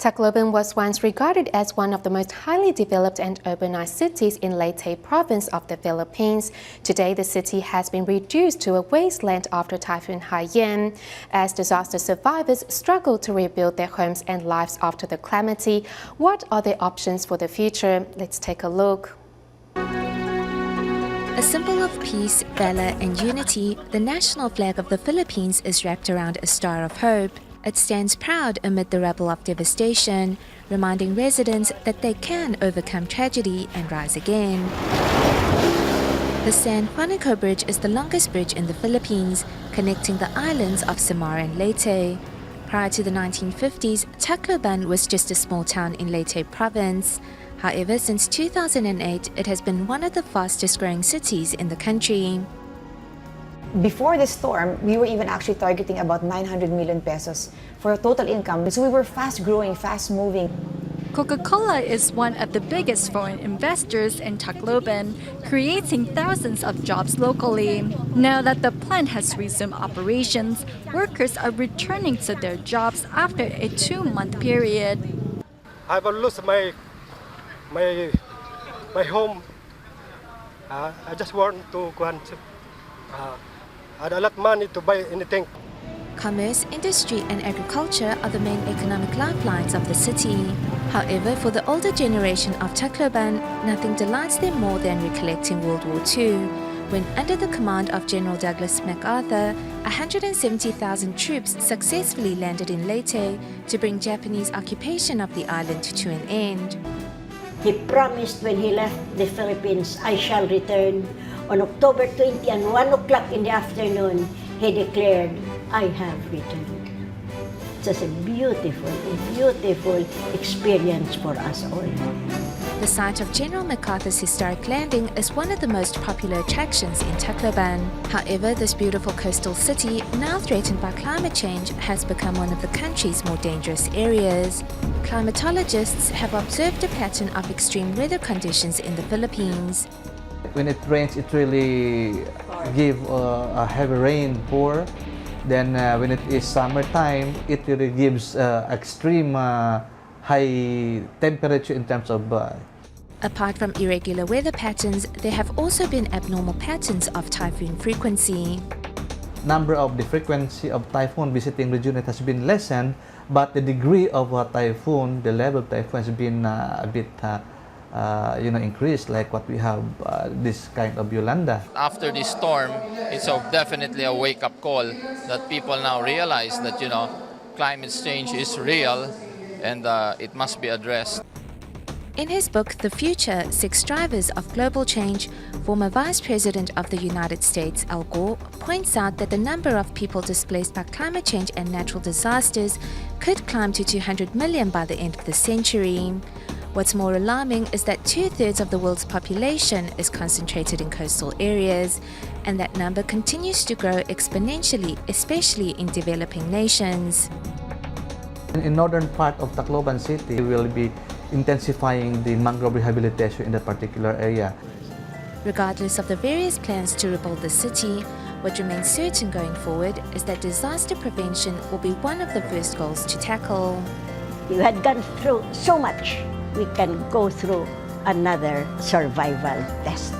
Tacloban was once regarded as one of the most highly developed and urbanized cities in Leyte province of the Philippines. Today, the city has been reduced to a wasteland after Typhoon Haiyan, as disaster survivors struggle to rebuild their homes and lives after the calamity. What are the options for the future? Let's take a look. A symbol of peace, valor and unity, the national flag of the Philippines is wrapped around a star of hope. It stands proud amid the rubble of devastation, reminding residents that they can overcome tragedy and rise again. The San Juanico Bridge is the longest bridge in the Philippines, connecting the islands of Samar and Leyte. Prior to the 1950s, Tacloban was just a small town in Leyte province. However, since 2008, it has been one of the fastest growing cities in the country. Before the storm, we were even actually targeting about 900 million pesos for a total income. So we were fast growing, fast moving. Coca-Cola is one of the biggest foreign investors in Tacloban, creating thousands of jobs locally. Now that the plant has resumed operations, workers are returning to their jobs after a 2-month period. I've lost my home. I just want to go and I had a lot of money to buy anything. Commerce, industry and agriculture are the main economic lifelines of the city. However, for the older generation of Tacloban, nothing delights them more than recollecting World War II, when under the command of General Douglas MacArthur, 170,000 troops successfully landed in Leyte to bring Japanese occupation of the island to an end. He promised when he left the Philippines, I shall return. On October 20 and 1 o'clock in the afternoon, he declared, I have returned. It was a beautiful experience for us all. The site of General MacArthur's historic landing is one of the most popular attractions in Tacloban. However, this beautiful coastal city, now threatened by climate change, has become one of the country's more dangerous areas. Climatologists have observed a pattern of extreme weather conditions in the Philippines. When it rains, it really gives a heavy rain pour. Then when it is summertime, it really gives extreme high temperature in terms of Apart from irregular weather patterns, there have also been abnormal patterns of typhoon frequency. Number of the frequency of typhoon visiting region has been lessened, but the degree of typhoon, the level of typhoon has been a bit increased, like what we have this kind of Yolanda. After this storm, it's definitely a wake-up call that people now realize that climate change is real and it must be addressed. In his book, The Future, 6 Drivers of Global Change, former Vice President of the United States, Al Gore, points out that the number of people displaced by climate change and natural disasters could climb to 200 million by the end of the century. What's more alarming is that 2/3 of the world's population is concentrated in coastal areas, and that number continues to grow exponentially, especially in developing nations. In northern part of Tacloban City, we will be intensifying the mangrove rehabilitation in that particular area. Regardless of the various plans to rebuild the city, what remains certain going forward is that disaster prevention will be one of the first goals to tackle. You had gone through so much. We can go through another survival test.